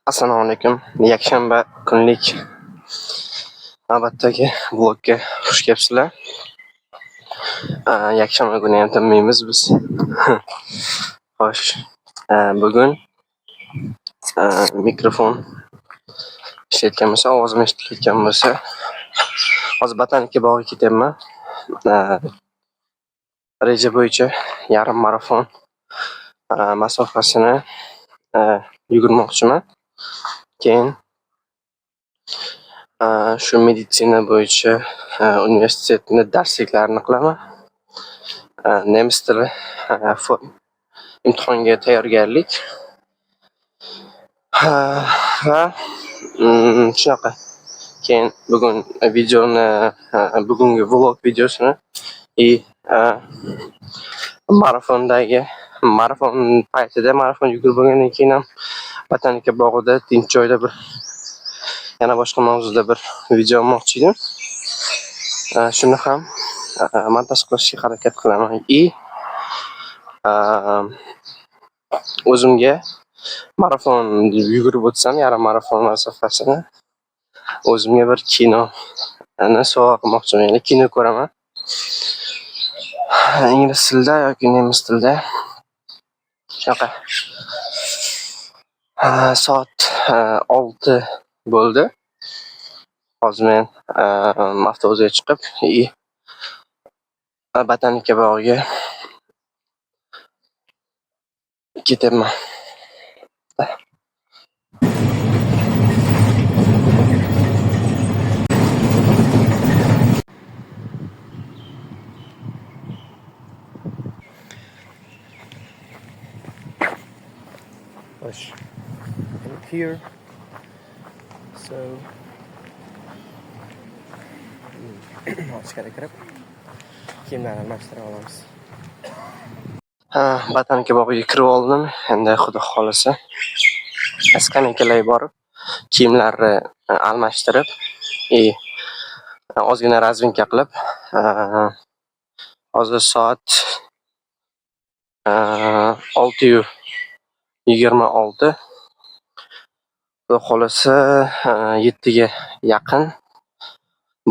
Assalomu alaykum. Yakshanba kunlik navbatdagi vlogga xush kelibsizlar. Yakshanba kuni ham tinmaymiz biz. Xo'sh, bugun mikrofon ishlayotgan bo'lsa, ovozim eshitilayotgan bo'lsa, hozir botanika bog'iga ketyapman. Reja bo'yicha yarim marafon masofasini yugurmoqchiman. Keyin shu meditsina bo'yicha universitetni darsliklarini qilaman. Nemis tili imtihonga tayyorgarlik va shunaqa. Keyin bugungi vlog videosini marafon paytida marafon yugurib bo'lgandan keyin ham botanika bog'ida tinch joyda yana boshqa mavzuda bir video olmoqchi edim. Shuni ham montaj qilishga harakat qilaman. O'zimga marafon yugurib o'tsam, yarim marafon masofasini o'zimga bir kinoni sovg'a qilmoqchiman. Ya'ni kino ko'raman. Ingliz tilida yoki nemis tilida. Shunaqa. Soat 6 bo'ldi. Hozir men avtobusga chiqib, botanika bog'iga ketyapman. Xo'sh. And here. So ichkariga kirib kiyimlarni almashtirib olamiz. Botanika bog'iga kirib oldim. Endi xudo xolasa skameykalarga borib kiyimlarni almashtirib, ozgina razvinka qilib, hozir soat 6:26. Xudo xolasa 7ga yaqin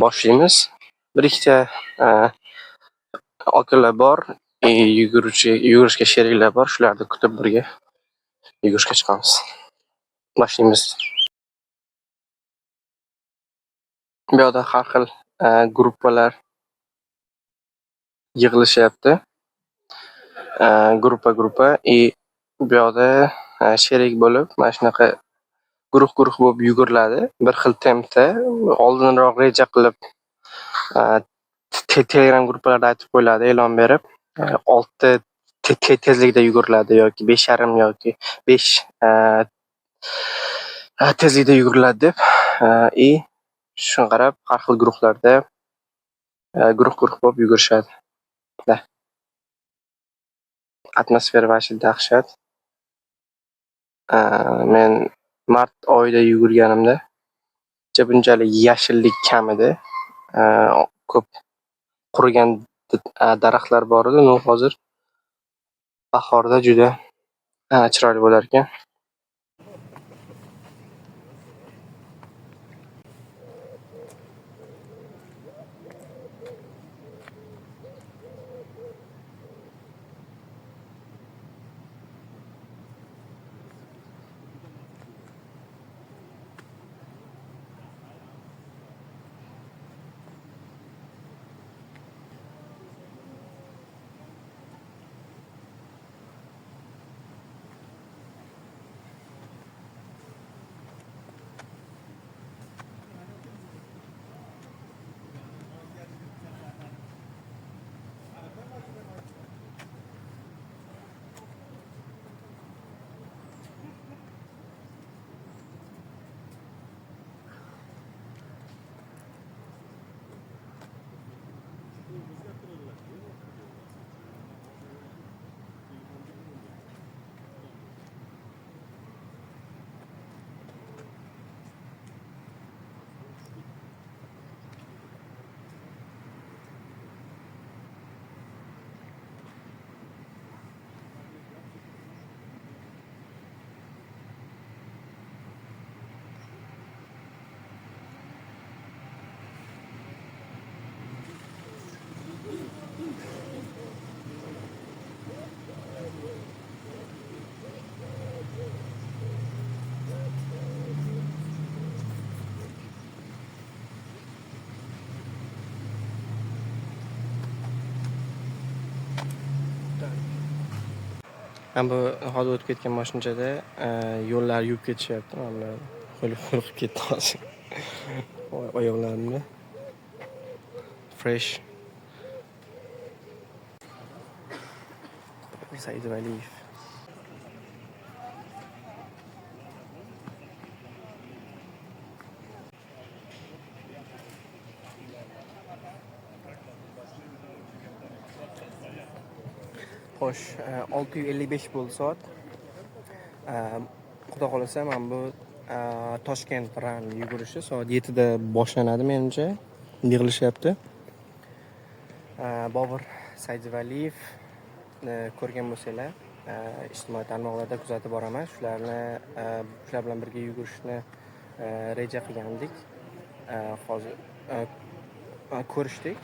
boshlaymiz. Bir ikkita okalar bor, yugurishga sheriklar bor. Shularni kutib birga yugurishga chiqamiz. Boshlaymiz. Bu yerda har xil gruppalar yig'ilishyapti. Gruppa bu yerda sherik bo'lib, mana shunaqa guruh bo'lib yuguriladi. Bir xil tempda oldinroq reja qilib Telegram gruppalarda aytib qo'yiladi, e'lon berib, 6 tezlikda yuguriladi yoki 5.5 yoki 5 tezlikda yuguriladi deb, shunga qarab har xil guruhlarda guruh bo'lib yugurishadi. Atmosfera vashi dahshat. Men mart oyida yugurganimda bunchalik yashillik kam edi. Ko'p qurigan daraxtlar bor edi. Hozir bahorda juda chiroyli bo'lar ekan. Men bu hozir o'tib ketgan mashinada yo'llar yuvib ketishyapti. Mana qo'lib ketdi hozir. Oyoqlarimni fresh. Said Valiyev. Xo'sh, 6:55 bo'ldi soat. Xudo xolasa men bu Toshkent run yugurishi soat 7 da boshlanadi menimcha. Yig'ilishyapti. Bobur Saidvaliyev ko'rgan bo'lsanglar, ijtimoiy tarmoqlarda kuzatib boraman. Shular bilan birga yugurishni reja qilgandik. Hozir ko'rishdik.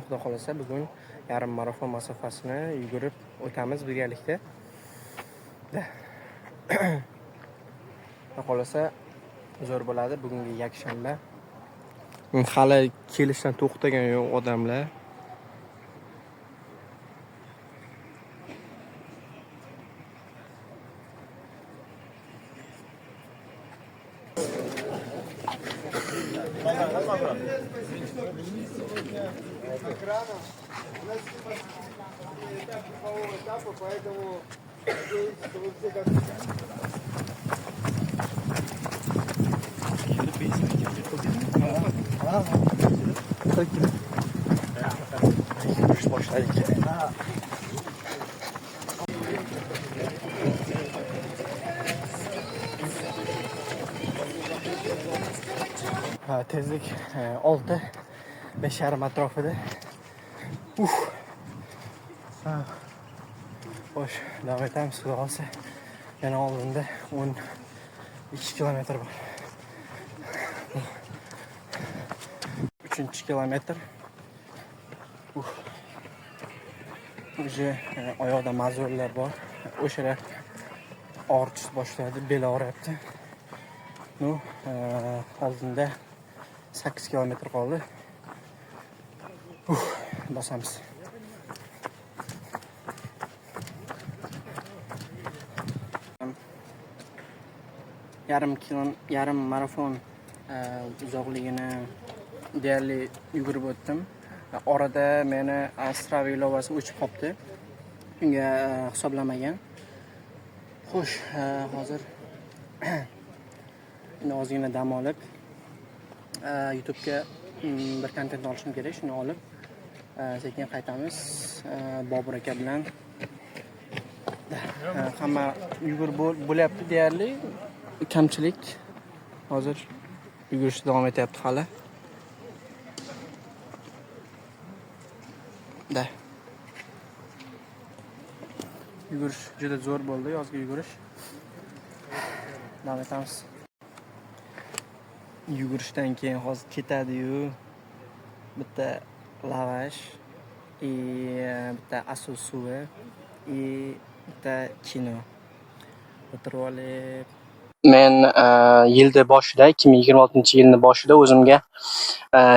Xudo xolasa bugun yarim marafon masofasini yugurib o'tamiz birgalikda. Xudo xolasa zo'r bo'ladi. Bugungi yakshanba. Hali kelishdan to'xtagan yo'q odamlar. Tezlik 6, 5,5 atrofida. Xo'sh, davom etamiz. Xudo xolasa yana oldinda 12 kilometr bor. 3-kilometr. Уже oyoqda mazorlar bor. O'shalar og'ritish boshladi, bel og'riyapti. Oldinda 8 kilometr qoldi. Bosamiz. Yarim marafon uzoqligini deyarli yugurib o'tdim. Orada meni Strava ilovasi o'chib qoldi. Unga hisoblamagan. Xo'sh, hozir ozgina dam olib YouTube'ga bir kontent olishim kerak, shuni olib sekin qaytamiz. Bobur aka bilan hamma yugurib bo'lyapti deyarli. Kamchilik hozir yugurishda davom etyapti hali. Yugurish juda zo'r bo'ldi, yozgi yugurish. Davom etamiz. Yugurishdan keyin hozir ketadi-yu. Bitta lavash, bitta asul suvi, bitta kino. O'tirib olib. Men yilning boshida, 2026-yilning boshida o'zimga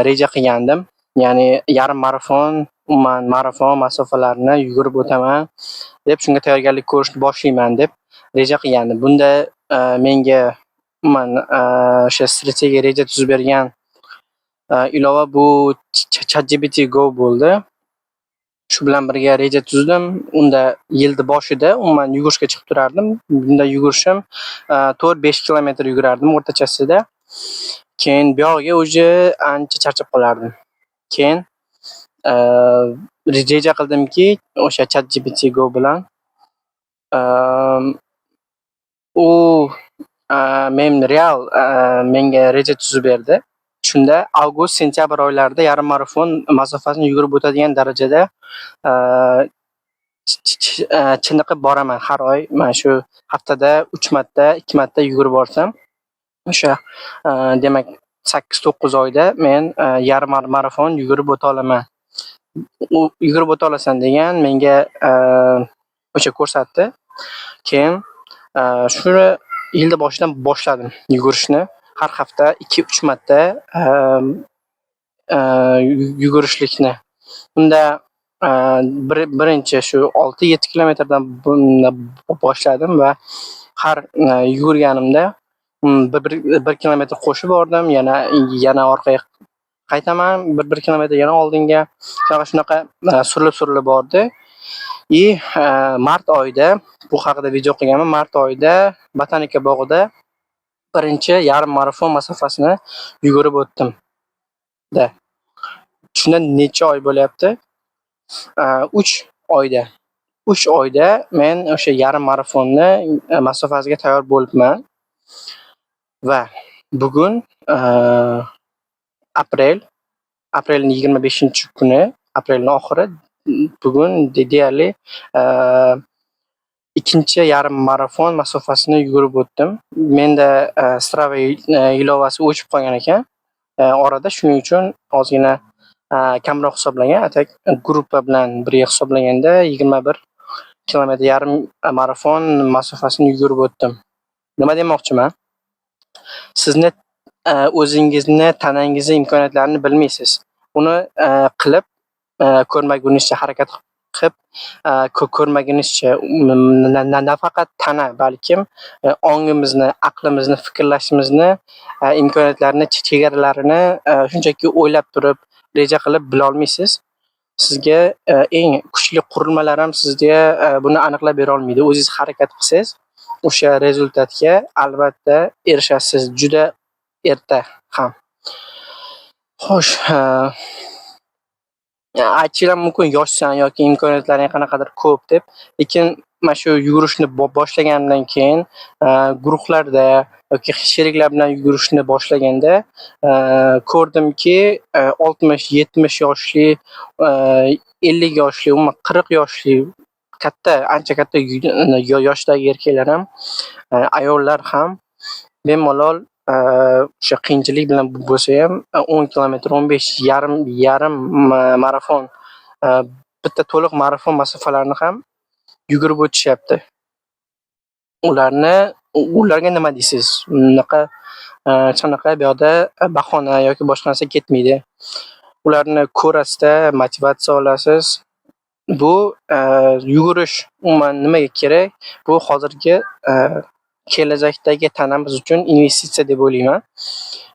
reja qilgandim. Ya'ni yarim marafon, umuman marafon masofalarini yugurib o'taman deb, shunga tayyorgarlik ko'rishni boshlayman deb reja qilgandim. Bunda menga umuman o'sha strategiya reja tuzib bergan ilova bu ChatGPT Go bo'ldi. Shu bilan birga reja tuzdim. Unda yilning boshida umuman yugurishga chiqib turardim. Bunda yugurishim 4-5 kilometr yugurardim o'rtachasida. Keyin bu yoqqa o'zi ancha charchab qolardim. Keyin reja qildimki, o'sha ChatGPT Go bilan menga reja tuzib berdi. Shunda avgust, sentyabr oylarida yarim marafon masofasini yugurib o'tadigan darajada chiniqib boraman har oy. Mana shu haftada 3 marta, 2 marta yugurib borsam, o'sha demak 8-9 oyda men yarim marafon yugurib o'ta olaman. Yugurib o'ta olasan degan menga o'sha ko'rsatdi. Keyin shuni yilning boshidan boshladim yugurishni. Har hafta 2-3 marta yugurishlikni. Unda birinchi shu 6-7 kilometrdan boshladim va har yugurganimda 1 kilometr qo'shib bordim, yana orqaga qaytaman, 1 kilometr yana oldinga. Shunaqa surilib bordi. Mart oyida bu haqida video qilganman. Mart oyida Botanika bog'ida birinchi yarim marafon masofasini yugurib o'tdim. Shundan necha oy bo'lyapti? 3 oyda. 3 oyda men o'sha yarim marafonni masofasiga tayyor bo'libman va bugun aprelning 25-kuni, aprelning oxiri, bugun deyarli ikkinchi yarim marafon masofasini yugurib o'tdim. Menda Strava ilovasi o'chib qolgan ekan orada, shuning uchun ozgina kamroq hisoblangan. Atak gruppa bilan birga hisoblaganda 21 kilometr yarim marafon masofasini yugurib o'tdim. Nima demoqchiman? Sizni o'zingizni, tanangizni imkoniyatlarini bilmaysiz. Uni qilib ko'rmagunizcha, harakat qilib ko'rmagunizcha nafaqat tana, balkim ongimizni, aqlimizni, fikrlashimizni imkoniyatlarini, chegaralarini shunchaki o'ylab turib, reja qilib bila olmaysiz. Sizga eng kuchli qurilmalar ham sizga buni aniqlab bera olmaydi. O'zingiz harakat qilsangiz, o'sha rezultatga albatta erishasiz, juda erta ham. Xo'sh, aytishlar mumkin yoshsan yoki imkoniyatlaring qanaqadir ko'p deb, lekin mana shu yugurishni boshlaganimdan keyin guruhlarda yoki sheriklar bilan yugurishni boshlaganda ko'rdimki 60-70 yoshli, 50 yoshli, umuman 40 yoshli ancha katta yoshdagi erkaklar ham, ayollar ham bemalol o'sha qiyinchilik bilan bo'lsa ham 10 kilometr, 15, yarim marafon, bitta to'liq marafon masofalarini ham yugurib o'tishyapti. Ularga nima deysiz? Shunaqa bu yoqda bahona yoki boshqa narsa ketmaydi. Ularni ko'rasizda, motivatsiya olasiz. Bu yugurish umuman nimaga kerak? Bu hozirgi kelajakdagi tanamiz uchun investitsiya deb o'ylayman.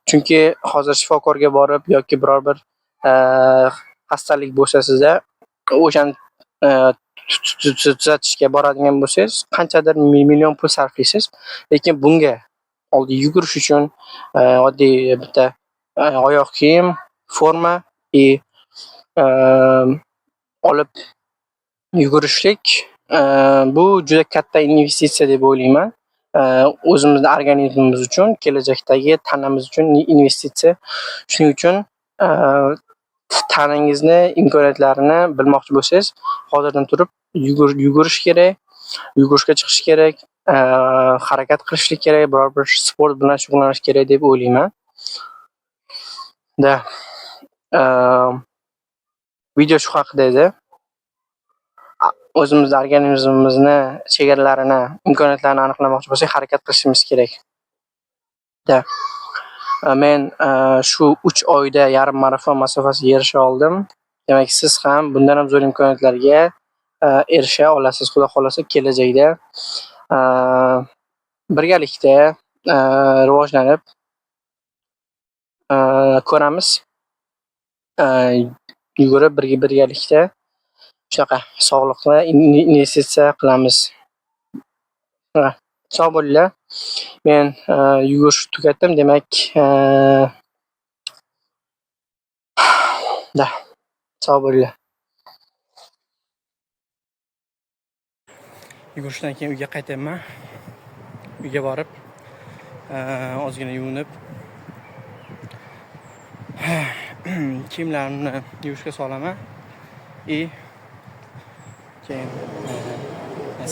Chunki hozir shifokorga borib yoki biror bir xastalik bo'lsa sizda, o'shani tuzatishga boradigan bo'lsangiz, qanchadir million pul sarflaysiz. Lekin bunga oddiy yugurish uchun oddiy bitta oyoq kiyim, forma olib yugurishlik bu juda katta investitsiya deb o'ylayman. O'zimizning organizmimiz uchun, kelajakdagi tanamiz uchun investitsiya. Shuning uchun tanangizni imkoniyatlarini bilmoqchi bo'lsangiz, hozirdan turib yugurish kerak, yugurishga chiqish kerak, harakat qilishlik kerak, biror bir sport bilan shug'ullanish kerak deb o'ylayman. Video shu haqida edi. O'zimiz organizmimizni chegaralarini, imkoniyatlarini aniqlamoqchi bo'lsak, harakat qilishimiz kerak. Men shu 3 oyda yarim marafon masofasiga erisha oldim. Demak, siz ham bundan ham zo'r imkoniyatlarga erisha olasiz. Xudo xolasa kelajakda birgalikda rivojlanib ko'ramiz. Yugurib birgalikda shunaqa sog'liqni investitsiya qilamiz. Sog' bo'linglar. Men yugurishni tugatdim, demak, sog' bo'linglar. Yugurishdan keyin uyga qaytyapman. Uyga borib ozgina yuvinib kiyimlarimni yuvishga solaman. Keyin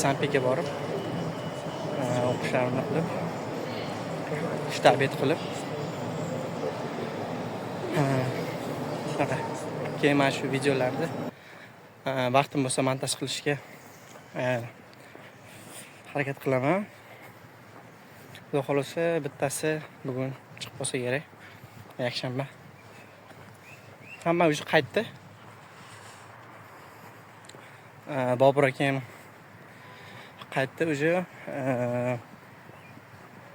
Sanpekga borib o'qishlarimni qilib, shtabet qilib, keyin mana shu videolarni vaqtim bo'lsa montaj qilishga harakat qilaman. Xudo xolasa bittasi bugun chiqib qolsa kerak. Yakshanba. Hamma o'zi qaytdi. Bobur akam qaytdi уже.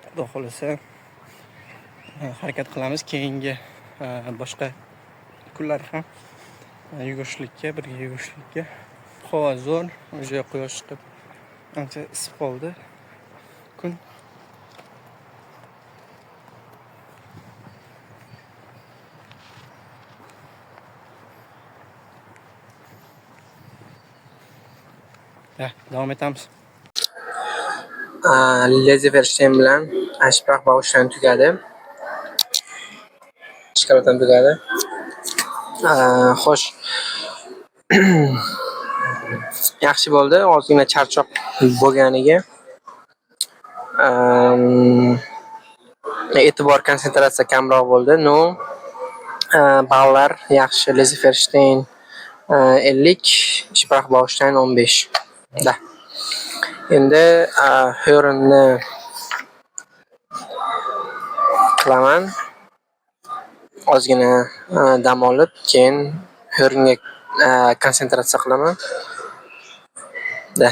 Xudo xohlasa harakat qilamiz keyingi boshqa kunlar ham birga yugurishlikka. Havo zo'r, уже quyosh chiqib ancha isib qoldi kun. Davom etamiz. Leziferstein bilan Ashprach Baustein tugadi. Shkalotan tugadi. Xo'sh. Yaxshi bo'ldi, ozgina charchoq bo'lganiga. E'tibor konsentratsiya kamroq bo'ldi. No. Ballar yaxshi. Leziferstein 50, Ashprach Baustein 15. Da. Endi Hörenni qilaman. Ozgina dam olib, keyin Hörenga konsentratsiya qilaman. Da.